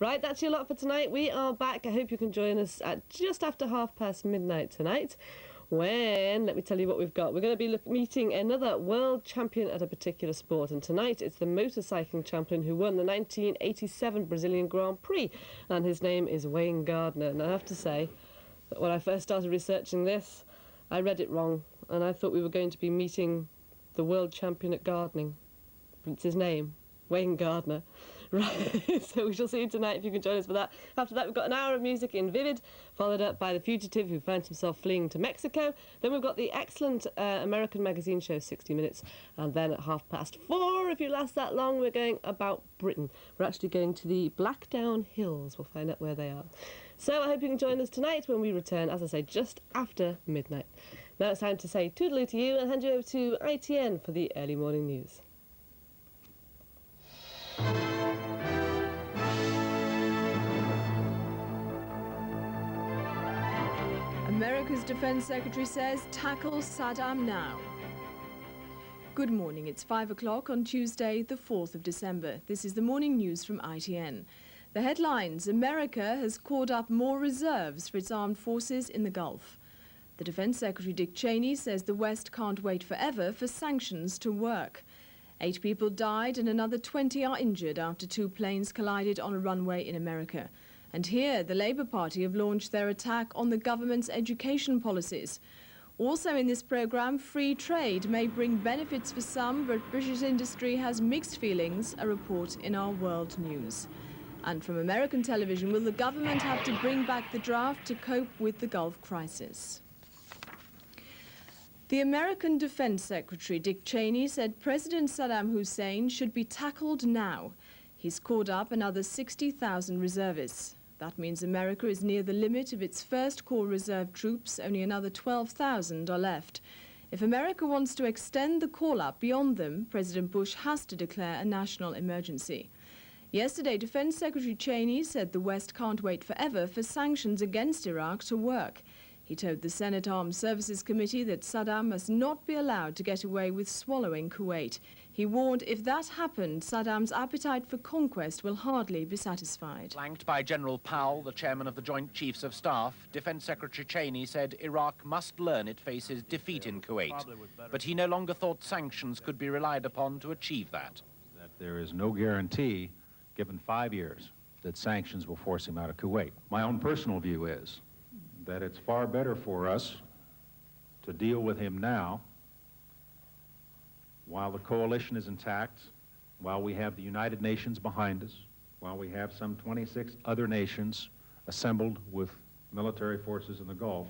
Right, that's your lot for tonight. We are back. I hope you can join us at just after midnight tonight, when, let me tell you what we've got. We're going to be meeting another world champion at a particular sport, and tonight it's the motorcycling champion who won the 1987 Brazilian Grand Prix, and his name is Wayne Gardner. And I have to say that when I first started researching this, I read it wrong, and I thought we were going to be meeting the world champion at gardening. But it's his name, Wayne Gardner. Right, so we shall see you tonight if you can join us for that. After that, we've got an hour of music in Vivid, followed up by The Fugitive, who finds himself fleeing to Mexico. Then we've got the excellent American magazine show, 60 Minutes. And then at 4:30, if you last that long, we're going about Britain. We're actually going to the Blackdown Hills. We'll find out where they are. So I hope you can join us tonight when we return, as I say, just after midnight. Now it's time to say toodaloo to you and hand you over to ITN for the early morning news. America's Defense Secretary says, tackle Saddam now. Good morning, it's 5 o'clock on Tuesday, the 4th of December. This is the morning news from ITN. The headlines: America has called up more reserves for its armed forces in the Gulf. The Defense Secretary Dick Cheney says the West can't wait forever for sanctions to work. 8 people died and another 20 are injured after 2 planes collided on a runway in America. And here, the Labour Party have launched their attack on the government's education policies. Also in this programme, free trade may bring benefits for some, but British industry has mixed feelings, a report in our world news. And from American television, will the government have to bring back the draft to cope with the Gulf crisis? The American Defense Secretary Dick Cheney said President Saddam Hussein should be tackled now. He's called up another 60,000 reservists. That means America is near the limit of its first corps reserve troops. Only another 12,000 are left. If America wants to extend the call-up beyond them, President Bush has to declare a national emergency. Yesterday, Defense Secretary Cheney said the West can't wait forever for sanctions against Iraq to work. He told the Senate Armed Services Committee that Saddam must not be allowed to get away with swallowing Kuwait. He warned if that happened, Saddam's appetite for conquest will hardly be satisfied. Flanked by General Powell, the chairman of the Joint Chiefs of Staff, Defense Secretary Cheney said Iraq must learn it faces defeat in Kuwait. But he no longer thought sanctions could be relied upon to achieve that. That there is no guarantee, given 5 years, that sanctions will force him out of Kuwait. My own personal view is that it's far better for us to deal with him now, while the coalition is intact, while we have the United Nations behind us, while we have some 26 other nations assembled with military forces in the Gulf.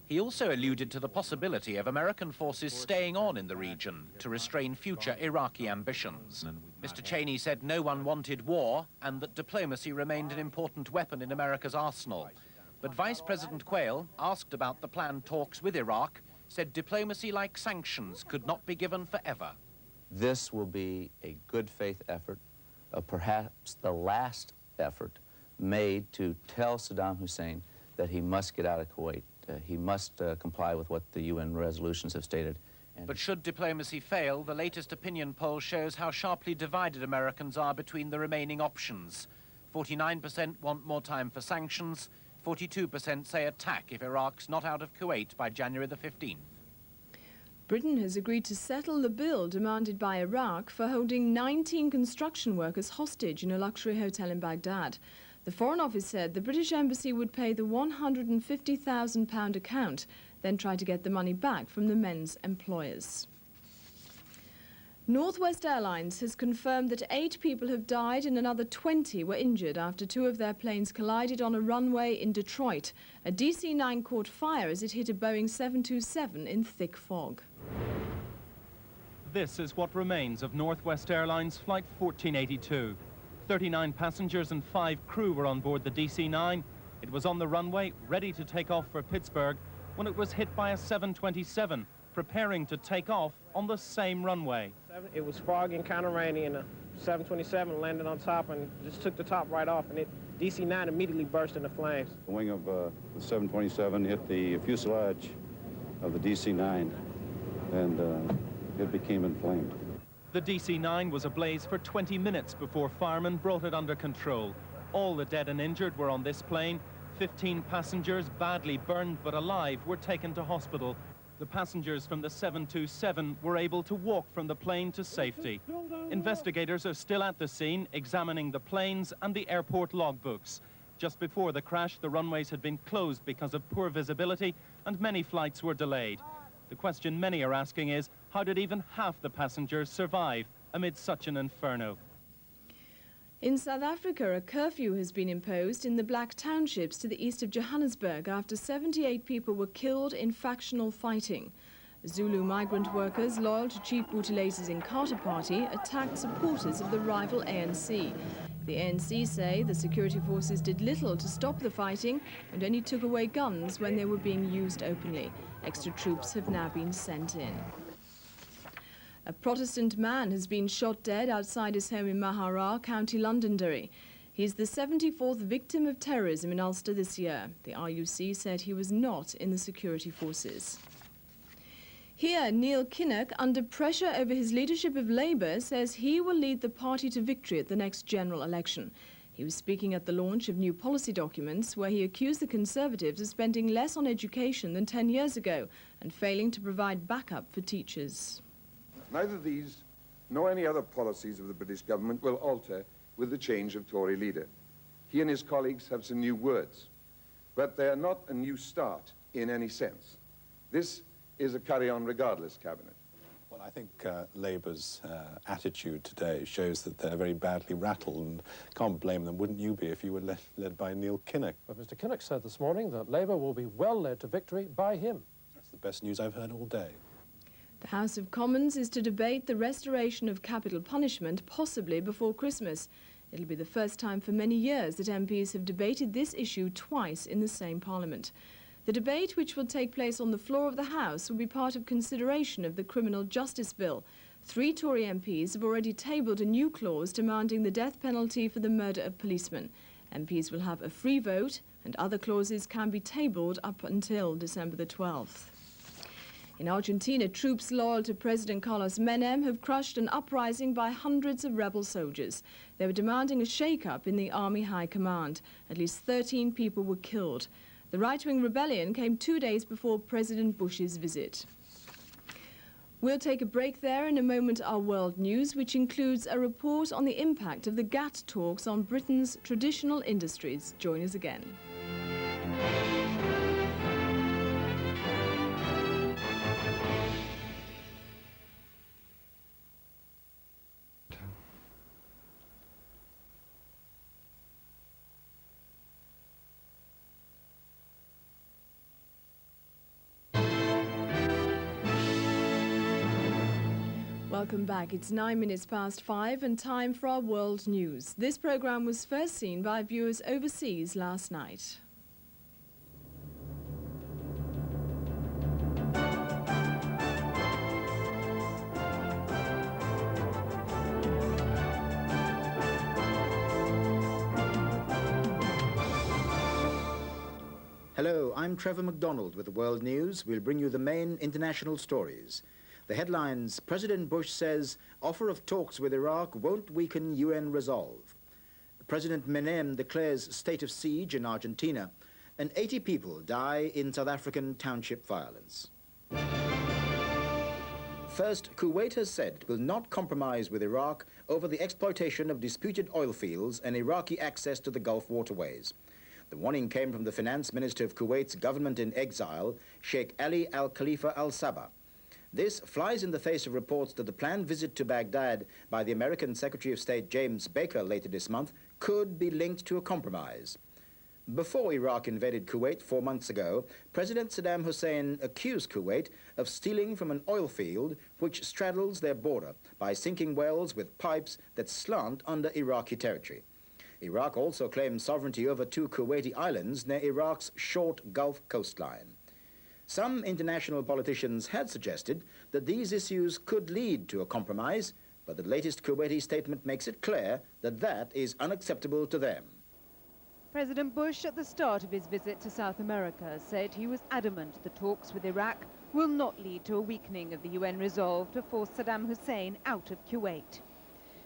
He also alluded to the possibility of American forces staying on in the region to restrain future Iraqi ambitions. Mr. Cheney said no one wanted war and that diplomacy remained an important weapon in America's arsenal. But Vice President Quayle, asked about the planned talks with Iraq, said diplomacy like sanctions could not be given forever. This will be a good faith effort, perhaps the last effort made to tell Saddam Hussein that he must get out of Kuwait. He must comply with what the UN resolutions have stated. But should diplomacy fail, the latest opinion poll shows how sharply divided Americans are between the remaining options. 49% want more time for sanctions, 42% say attack if Iraq's not out of Kuwait by January the 15th. Britain has agreed to settle the bill demanded by Iraq for holding 19 construction workers hostage in a luxury hotel in Baghdad. The Foreign Office said the British Embassy would pay the £150,000 account, then try to get the money back from the men's employers. Northwest Airlines has confirmed that 8 people have died and another 20 were injured after 2 of their planes collided on a runway in Detroit. A DC-9 caught fire as it hit a Boeing 727 in thick fog. This is what remains of Northwest Airlines Flight 1482. 39 passengers and 5 crew were on board the DC-9. It was on the runway, ready to take off for Pittsburgh, when it was hit by a 727, preparing to take off on the same runway. It was foggy and kind of rainy, and the 727 landed on top and just took the top right off, and DC-9 immediately burst into flames. The wing of the 727 hit the fuselage of the DC-9, and it became inflamed. The DC-9 was ablaze for 20 minutes before firemen brought it under control. All the dead and injured were on this plane. 15 passengers, badly burned but alive, were taken to hospital. The passengers from the 727 were able to walk from the plane to safety. Investigators are still at the scene, examining the planes and the airport logbooks. Just before the crash, the runways had been closed because of poor visibility, and many flights were delayed. The question many are asking is, how did even half the passengers survive amid such an inferno? In South Africa, a curfew has been imposed in the black townships to the east of Johannesburg after 78 people were killed in factional fighting. Zulu migrant workers loyal to Chief Buthelez's Inkatha party attacked supporters of the rival ANC. The ANC say the security forces did little to stop the fighting and only took away guns when they were being used openly. Extra troops have now been sent in. A Protestant man has been shot dead outside his home in Mahara, County Londonderry. He's the 74th victim of terrorism in Ulster this year. The RUC said he was not in the security forces. Here, Neil Kinnock, under pressure over his leadership of Labour, says he will lead the party to victory at the next general election. He was speaking at the launch of new policy documents where he accused the Conservatives of spending less on education than 10 years ago and failing to provide backup for teachers. Neither these nor any other policies of the British government will alter with the change of Tory leader. He and his colleagues have some new words, but they are not a new start in any sense. This is a carry-on regardless cabinet. Well, I think Labour's attitude today shows that they're very badly rattled, and can't blame them, wouldn't you be, if you were led by Neil Kinnock? But Mr Kinnock said this morning that Labour will be well led to victory by him. That's the best news I've heard all day. The House of Commons is to debate the restoration of capital punishment, possibly before Christmas. It'll be the first time for many years that MPs have debated this issue twice in the same Parliament. The debate, which will take place on the floor of the House, will be part of consideration of the Criminal Justice Bill. 3 Tory MPs have already tabled a new clause demanding the death penalty for the murder of policemen. MPs will have a free vote, and other clauses can be tabled up until December the 12th. In Argentina, troops loyal to President Carlos Menem have crushed an uprising by hundreds of rebel soldiers. They were demanding a shake-up in the army high command. At least 13 people were killed. The right-wing rebellion came 2 days before President Bush's visit. We'll take a break there. In a moment, our world news, which includes a report on the impact of the GATT talks on Britain's traditional industries. Join us again. Welcome back. It's 9 minutes past 5 and time for our world news. This programme was first seen by viewers overseas last night. Hello, I'm Trevor MacDonald with the World News. We'll bring you the main international stories. The headlines: President Bush says offer of talks with Iraq won't weaken UN resolve. President Menem declares state of siege in Argentina, and 80 people die in South African township violence. First, Kuwait has said it will not compromise with Iraq over the exploitation of disputed oil fields and Iraqi access to the Gulf waterways. The warning came from the finance minister of Kuwait's government in exile, Sheikh Ali Al-Khalifa Al-Sabah. This flies in the face of reports that the planned visit to Baghdad by the American Secretary of State James Baker later this month could be linked to a compromise. Before Iraq invaded Kuwait 4 months ago, President Saddam Hussein accused Kuwait of stealing from an oil field which straddles their border by sinking wells with pipes that slant under Iraqi territory. Iraq also claims sovereignty over 2 Kuwaiti islands near Iraq's short Gulf coastline. Some international politicians had suggested that these issues could lead to a compromise, but the latest Kuwaiti statement makes it clear that that is unacceptable to them. President Bush, at the start of his visit to South America, said he was adamant the talks with Iraq will not lead to a weakening of the UN resolve to force Saddam Hussein out of Kuwait.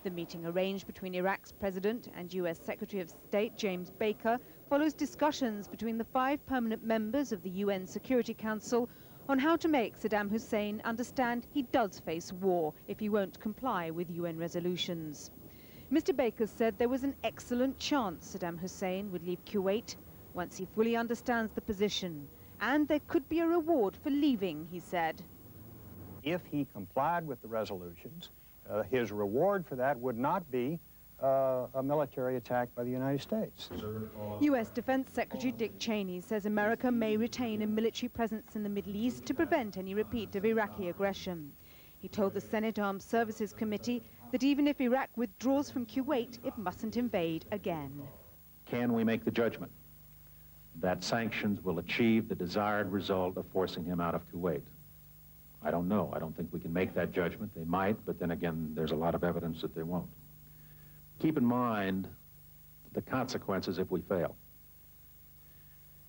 The meeting, arranged between Iraq's president and US Secretary of State James Baker, follows discussions between the 5 permanent members of the UN Security Council on how to make Saddam Hussein understand he does face war if he won't comply with UN resolutions. Mr. Baker said there was an excellent chance Saddam Hussein would leave Kuwait once he fully understands the position, and there could be a reward for leaving, he said. If he complied with the resolutions, his reward for that would not be a military attack by the United States. US Defense Secretary Dick Cheney says America may retain a military presence in the Middle East to prevent any repeat of Iraqi aggression. He told the Senate Armed Services Committee that even if Iraq withdraws from Kuwait, it mustn't invade again. Can we make the judgment that sanctions will achieve the desired result of forcing him out of Kuwait? I don't know. I don't think we can make that judgment. They might, but then again, there's a lot of evidence that they won't. Keep in mind the consequences if we fail.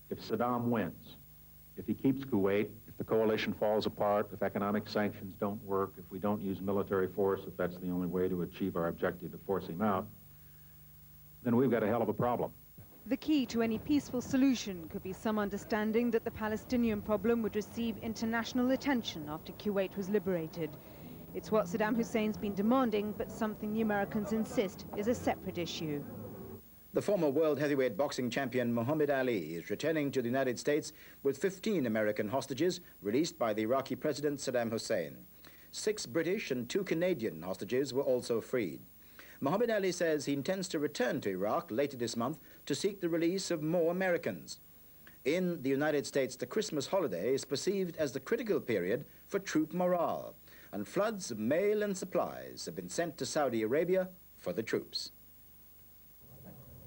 If Saddam wins, if he keeps Kuwait, if the coalition falls apart, if economic sanctions don't work, if we don't use military force, if that's the only way to achieve our objective to force him out, then we've got a hell of a problem. The key to any peaceful solution could be some understanding that the Palestinian problem would receive international attention after Kuwait was liberated. It's what Saddam Hussein's been demanding, but something the Americans insist is a separate issue. The former world heavyweight boxing champion Muhammad Ali is returning to the United States with 15 American hostages released by the Iraqi President Saddam Hussein. 6 British and 2 Canadian hostages were also freed. Muhammad Ali says he intends to return to Iraq later this month to seek the release of more Americans. In the United States, the Christmas holiday is perceived as the critical period for troop morale, and floods of mail and supplies have been sent to Saudi Arabia for the troops.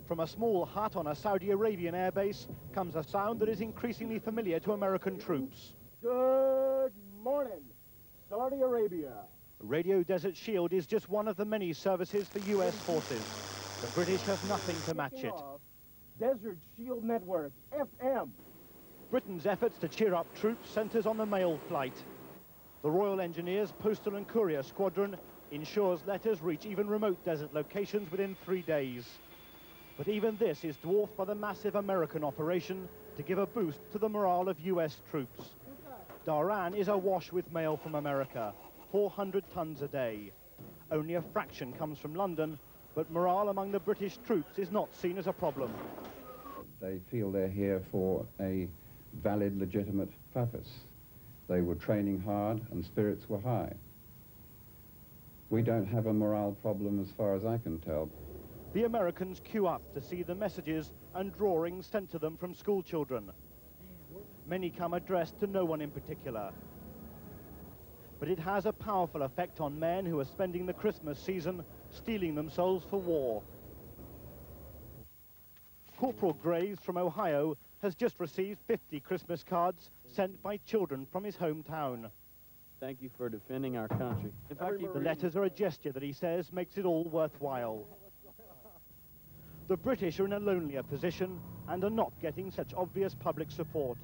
From a small hut on a Saudi Arabian airbase comes a sound that is increasingly familiar to American troops. Good morning, Saudi Arabia. Radio Desert Shield is just one of the many services for US forces. The British have nothing to match it. Desert Shield Network, FM. Britain's efforts to cheer up troops centres on the mail flight. The Royal Engineers Postal and Courier Squadron ensures letters reach even remote desert locations within 3 days. But even this is dwarfed by the massive American operation to give a boost to the morale of US troops. Dhahran is awash with mail from America, 400 tons a day. Only a fraction comes from London, but morale among the British troops is not seen as a problem. They feel they're here for a valid, legitimate purpose. They were training hard and spirits were high. We don't have a morale problem as far as I can tell. The Americans queue up to see the messages and drawings sent to them from school children. Many come addressed to no one in particular. But it has a powerful effect on men who are spending the Christmas season steeling themselves for war. Corporal Graves from Ohio has just received 50 Christmas cards sent by children from his hometown. Thank you for defending our country. The letters are a gesture that he says makes it all worthwhile. The British are in a lonelier position and are not getting such obvious public support.